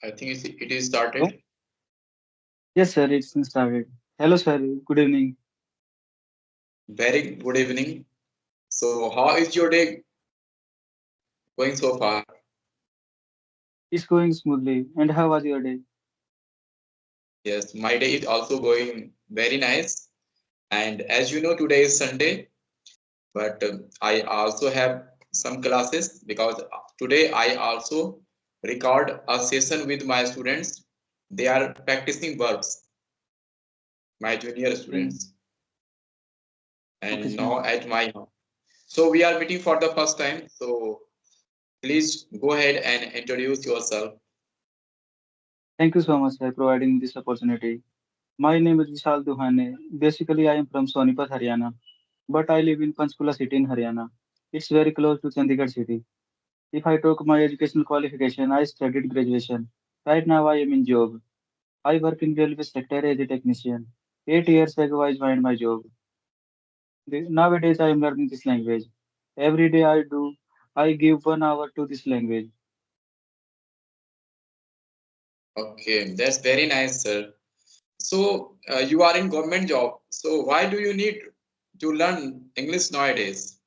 I think it is Hello? started. Yes, sir, it's been started. Hello, sir. Good evening. Very good evening. So, how is your day going so far? It's going smoothly. And how was your day? Yes, my day is also going very nice. And as you know, today is Sunday, but I also have some classes because today I also record a session with my students. They are practicing verbs, my junior Okay, students, okay, and sir. now at my home. So, we are meeting for the first time. So, please go ahead and introduce yourself. Thank you so much for providing this opportunity. My name is Vishal Duhane. Basically, I am from Sonipat, Haryana, but I live in Panchkula city in Haryana. It's very close to Chandigarh city. If I talk my educational qualification, I studied graduation. Right now, I am in job. I work in railway sector as a technician. 8 years ago, I joined my job. Nowadays, I am learning this language. Every day I give 1 hour to this language. Okay, that's very nice, sir. So you are in government job. So why do you need to learn English nowadays?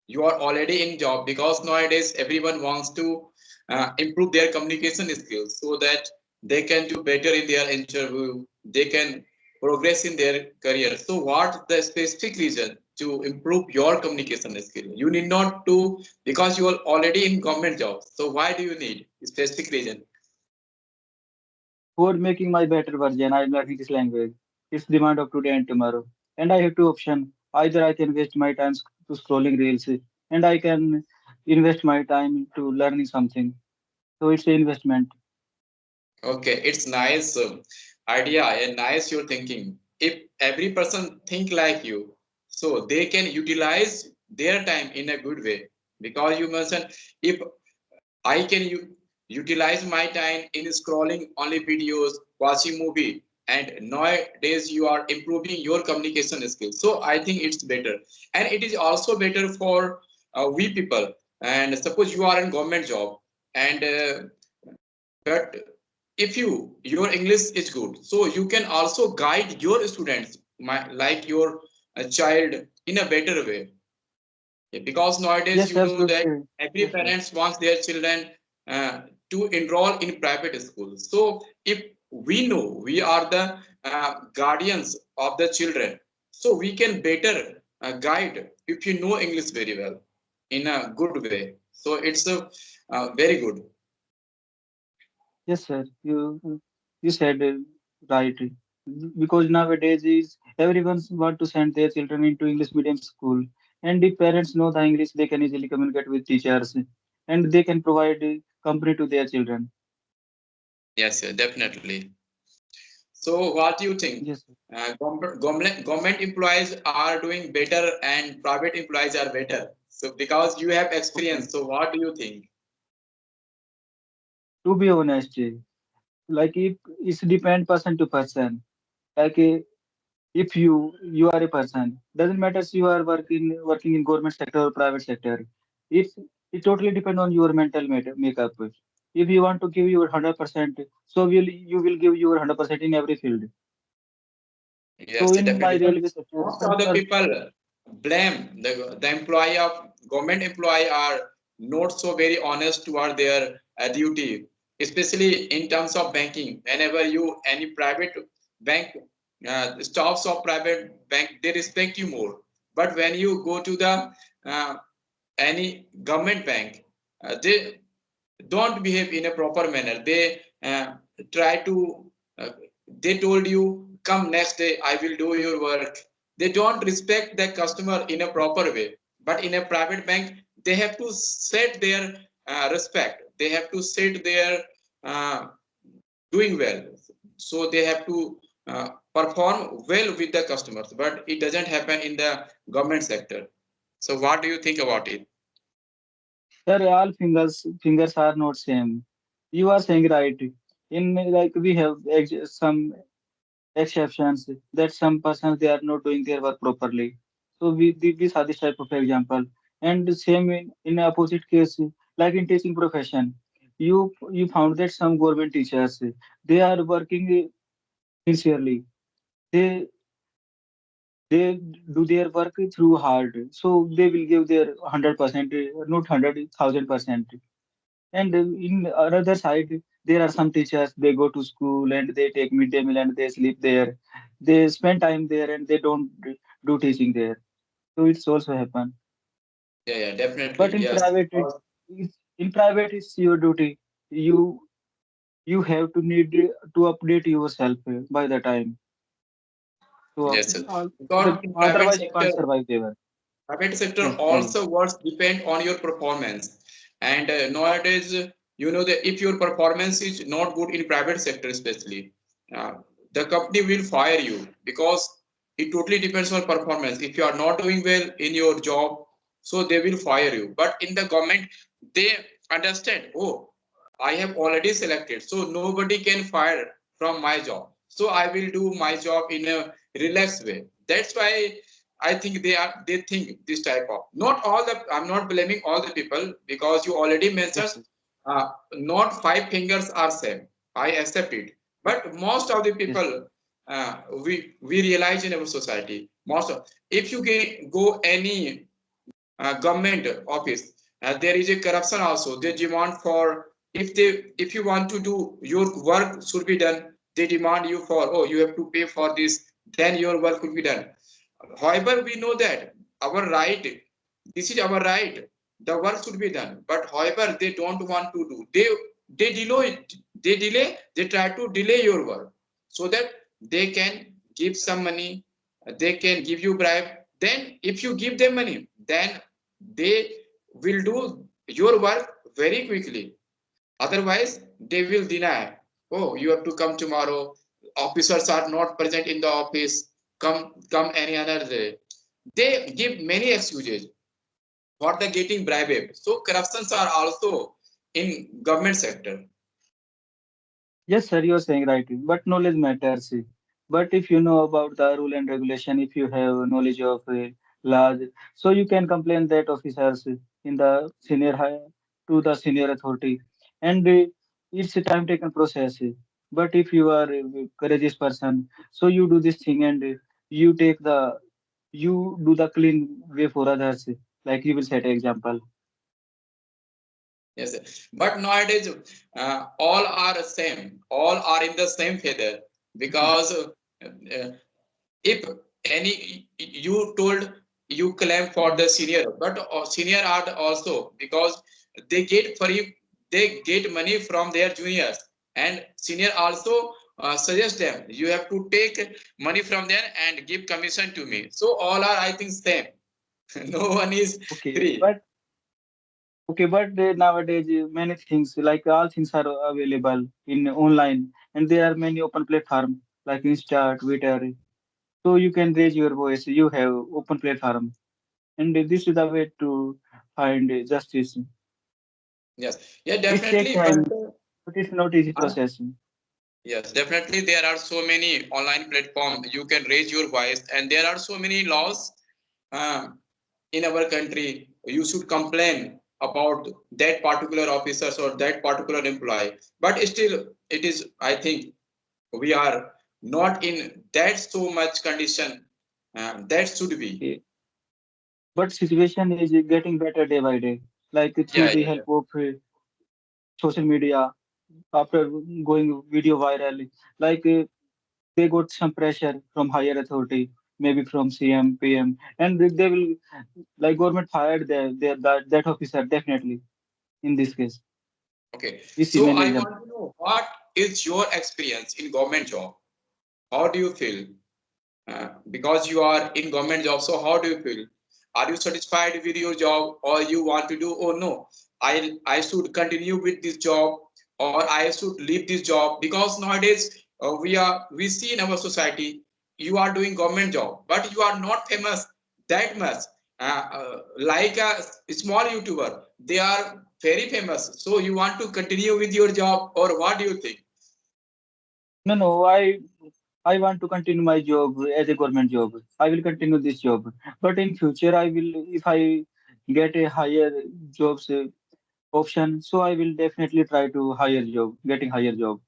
You are already in job because nowadays everyone wants to improve their communication skills so that they can do better in their interview. They can progress in their career. So what the specific reason to improve your communication skill? You need not to because you are already in government job. So why do you need specific reason? For making my better version, I am learning this language. It's demand of today and tomorrow. And I have two options. Either I can waste my time to scrolling reels, and I can invest my time to learning something. So it's an investment. Okay, it's nice idea and nice you're thinking. If every person think like you, so they can utilize their time in a good way. Because you mentioned if I can utilize my time in scrolling only videos, watching movie, and nowadays you are improving your communication skills. So I think it's better, and it is also better for we people. And suppose you are in government job, and but if your English is good, so you can also guide your students, like your child, in a better way. Yeah, because nowadays Yes, you know that absolutely. every Yes, sir. parents wants their children to enroll in private schools. So if we know we are the guardians of the children, so we can better guide if you know English very well in a good way. So it's a very good. Yes, sir. You said right. Because nowadays is everyone want to send their children into English medium school, and if parents know the English, they can easily communicate with teachers, and they can provide company to their children. Yes, definitely. So, what do you think? Yes, sir. Government employees are doing better and private employees are better. So, because you have Okay. experience, so what do you think? To be honest, like if it's depend person to person. Like if you are a person, doesn't matter if you are working in government sector or private sector. It's it totally depend on your mental makeup. If you want to give your 100%, so will you will give your 100% in every field. So Yes, in my definitely. But railway sector, most of the people blame the employee of government employee are not so very honest toward their duty, especially in terms of banking. Whenever you any private bank staffs of private bank, they respect you more. But when you go to the uh, any government bank, they don't behave in a proper manner. They try to, uh, they told you, come next day, I will do your work. They don't respect the customer in a proper way. But in a private bank, they have to set their respect. They have to set their uh, doing well. So they have to perform well with the customers. But it doesn't happen in the government sector. So what do you think about it? sir, all fingers are not same. You are saying right. In like we have some exceptions that some persons they are not doing their work properly. So these are this type of example. And the same in opposite case, like in teaching profession. You found that some government teachers they are working sincerely. They they do their work through hard, so they will give their 100%, not 100,000%. And in another side, there are some teachers, they go to school and they take midday meal and they sleep there. They spend time there and they don't do teaching there. So it's also happen. Yeah, yeah, But definitely. in Yes. private, in private, it's your duty. You you have to need to update yourself by the time. So Yes, yes. other, Because in otherwise you can't survive there. private sector Yes, tell me. also works depend on your performance. And nowadays, you know that if your performance is not good in private sector, especially, uh, the company will fire you because it totally depends on performance. If you are not doing well in your job, so they will fire you. But in the government, they understand. Oh, I have already selected, so nobody can fire from my job. So I will do my job in a relaxed way. That's why I think they think this type of, not all the, I'm not blaming all the people because you already mentioned Yes, yes, not five fingers are same. I accept it, but most of the yes, people we realize in our society, most of, if you go any government office, there is a corruption also. They demand for, if you want to do your work should be done, they demand you for, oh, you have to pay for this, then your work will be done. However, we know that our right, this is our right. The work should be done. But however, they don't want to do. They delay it. They try to delay your work so that they can give some money, they can give you bribe. Then if you give them money, then they will do your work very quickly. Otherwise, they will deny. Oh, you have to come tomorrow. Officers are not present in the office. Come any other day. They give many excuses for the getting bribe. So corruptions are also in government sector. yes, sir, you're saying right. But knowledge matters. But if you know about the rule and regulation, if you have knowledge of laws, so you can complain that officers in the senior high to the senior authority, and it's a time taken process. But if you are a courageous person, so you do this thing and you take the you do the clean way for others, like you will set an example. Yes, but nowadays all are same. All are in the same feather because if any you told you claim for the senior, but senior are also because they get free, they get money from their juniors, and senior also suggest them you have to take money from them and give commission to me. So all are, I think, same. No one is Okay, free. but okay, but nowadays many things like all things are available in online, and there are many open platform like Insta, Twitter. So you can raise your voice. You have open platform, and this is the way to find justice. Yes, yeah, It takes definitely, but time, but it's not easy uh, process. yes, definitely. There are so many online platforms you can raise your voice, and there are so many laws uh, in our country. You should complain about that particular officers or that particular employee. But still, it is. I think we are not in that so much condition. That should be. Okay. But situation is getting better day by day, like through Yeah, the yeah, help yeah. of social media. After going video viral, like they got some pressure from higher authority, maybe from CM, PM, and they will like government fired that officer definitely in this case. Okay. We see So many I examples. want to know what is your experience in government job? How do you feel? Because you are in government job, so how do you feel? Are you satisfied with your job, or you want to do, oh no, I should continue with this job, or I should leave this job? Because nowadays we see in our society, you are doing government job but you are not famous that much, like a small YouTuber, they are very famous, so you want to continue with your job, or what do you think? No, no, I want to continue my job as a government job. I will continue this job, but in future I will if I get a higher jobs option, so I will definitely try to higher job, getting higher job.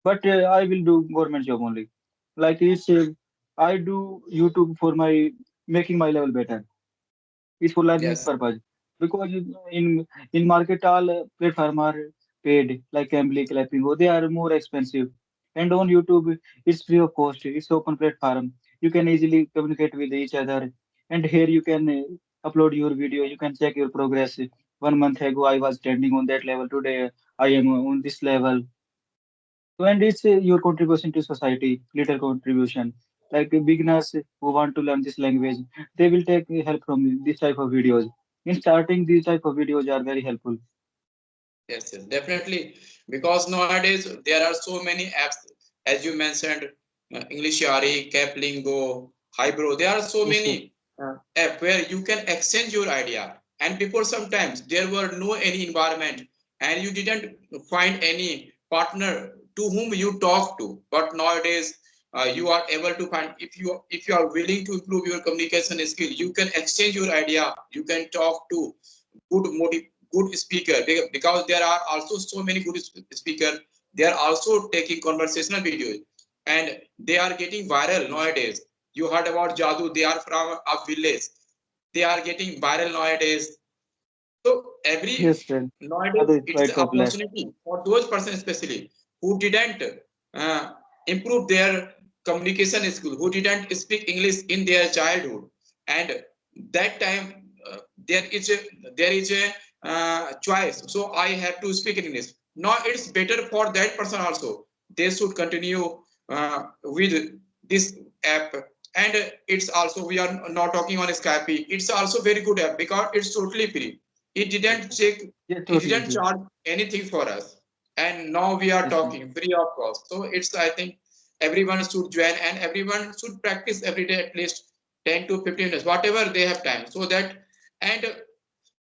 But I will do government job only. Like it's I do YouTube for my making my level better. It's for learning Yes, purpose because in market all platform are paid like Cambly, Clapingo. They are more expensive, and on YouTube it's free of cost. It's open platform. You can easily communicate with each other, and here you can upload your video. You can check your progress. 1 month ago I was trending on that level. Today I am on this level. So, and it's your contribution to society, little contribution. Like beginners who want to learn this language, they will take help from this type of videos. In starting, these type of videos are very helpful. yes, yes, definitely. Because nowadays there are so many apps, as you mentioned, English Yari, Caplingo, Hybro. There are so Yes, sir. many app where you can exchange your idea. And before sometimes there were no any environment, and you didn't find any partner to whom you talk to. But nowadays you are able to find, if you are willing to improve your communication skill, you can exchange your idea. You can talk to good speaker, because there are also so many good speaker. They are also taking conversational videos, and they are getting viral nowadays. You heard about Jadu, they are from a village. They are getting viral nowadays. So every Yes, sir. nowadays Other is it's quite an popular. opportunity for those persons especially who didn't improve their communication skill, who didn't speak English in their childhood, and that time there is a choice. So I have to speak in English. Now it's better for that person also. They should continue with this app. And it's also, we are not talking on Skype. It's also very good app because it's totally free. It didn't check, Yes, it totally didn't agree. charge anything for us. And now we are Yes, sir. talking free of cost. So it's, I think everyone should join, and everyone should practice every day at least 10 to 15 minutes, whatever they have time. So that, and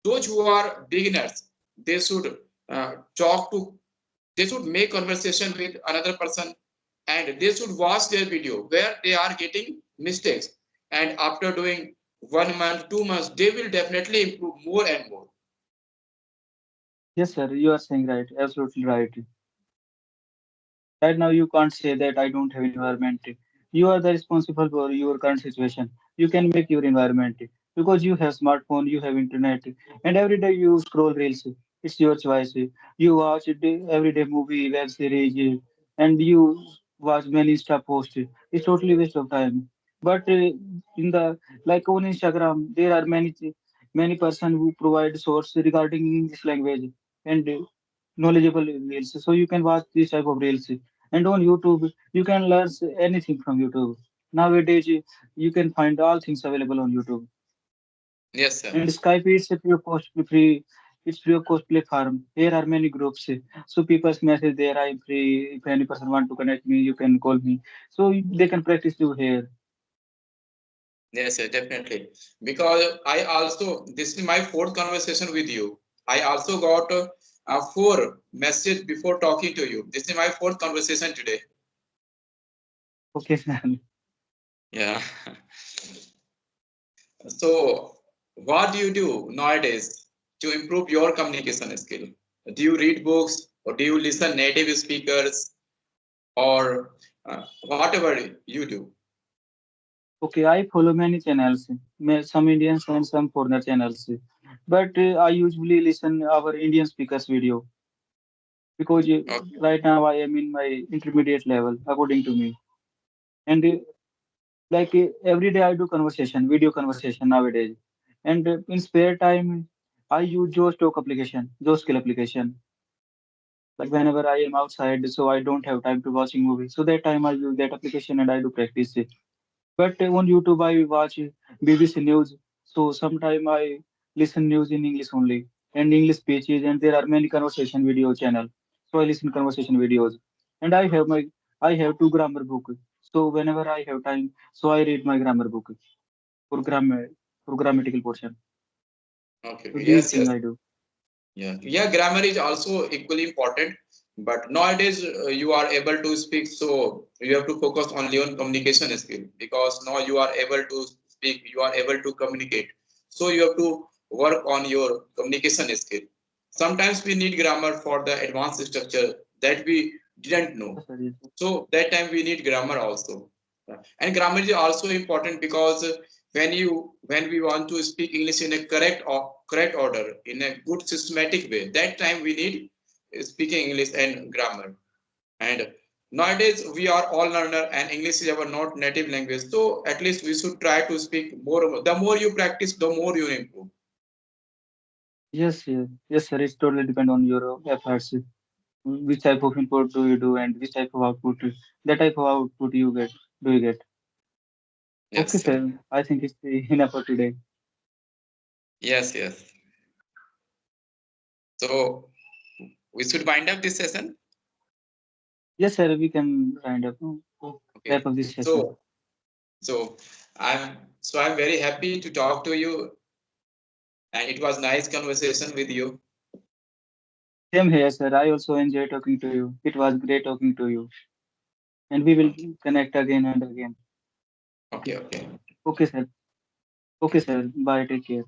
those who are beginners, they should talk to, they should make conversation with another person, and they should watch their video where they are getting mistakes. And after doing 1 month, 2 months, they will definitely improve more and more. Yes, sir. You are saying right. Absolutely right. Right now, you can't say that I don't have environment. You are the responsible for your current situation. You can make your environment because you have smartphone, you have internet, and every day you scroll reels. It's your choice. You watch everyday movie, web series, and you watch many Insta posts. It's totally waste of time. But in the like on Instagram, there are many person who provide source regarding English language and knowledgeable reels. So you can watch this type of reels. And on YouTube, you can learn anything from YouTube. Nowadays, you can find all things available on YouTube. Yes, sir. And Skype is a free of cost free. It's free of cost platform. Here are many groups. So people's message there. I'm free. If any person want to connect me, you can call me. So they can practice you here. Yes, sir, definitely. Because I also, this is my fourth conversation with you. I also got four message before talking to you. This is my fourth conversation today. Okay, Yeah. So, what do you do nowadays to improve your communication skill? Do you read books, or do you listen native speakers, or whatever you do? okay. I follow many channels. Some Indians and some foreigner channels. But I usually listen our Indian speakers video because Okay. right now I am in my intermediate level according to me. And every day I do conversation, video conversation nowadays. And in spare time, I use Joe Stock application, Joe Skill application. Like whenever I am outside, so I don't have time to watching movies. So that time I use that application and I do practice it. But on YouTube I watch BBC News. So sometime I listen news in English only and English speeches. And there are many conversation video channel. So I listen conversation videos. And I have two grammar book. So whenever I have time, so I read my grammar book for grammar for grammatical portion. Okay. So Okay. these Yes. things Yes. I do. Yeah. Yeah. Grammar is also equally important. But nowadays you are able to speak, so you have to focus only on communication skill, because now you are able to speak, you are able to communicate. So you have to work on your communication skill. Sometimes we need grammar for the advanced structure that we didn't know. Yes, sir. Yes, sir. So that time we need grammar also. And grammar is also important because when we want to speak English in a correct order, in a good systematic way, that time we need speaking English and grammar. And nowadays we are all learner and English is our not native language. So at least we should try to speak more. The more you practice, the more you improve. Yes, yes, yes, sir. It's totally depend on your efforts. Which type of input do you do and which type of output, the type of output you get, do you get? Okay, Yes, sir. I think it's enough for today. yes, yes. So we should wind up this session. Yes, sir. We can kind of Okay. wrap up this session. So so I'm very happy to talk to you, and it was nice conversation with you. Same here, sir. I also enjoy talking to you. It was great talking to you, and we will Okay. connect again and again. Okay. Okay. Okay. Okay, sir. Okay, sir. Bye. Take care.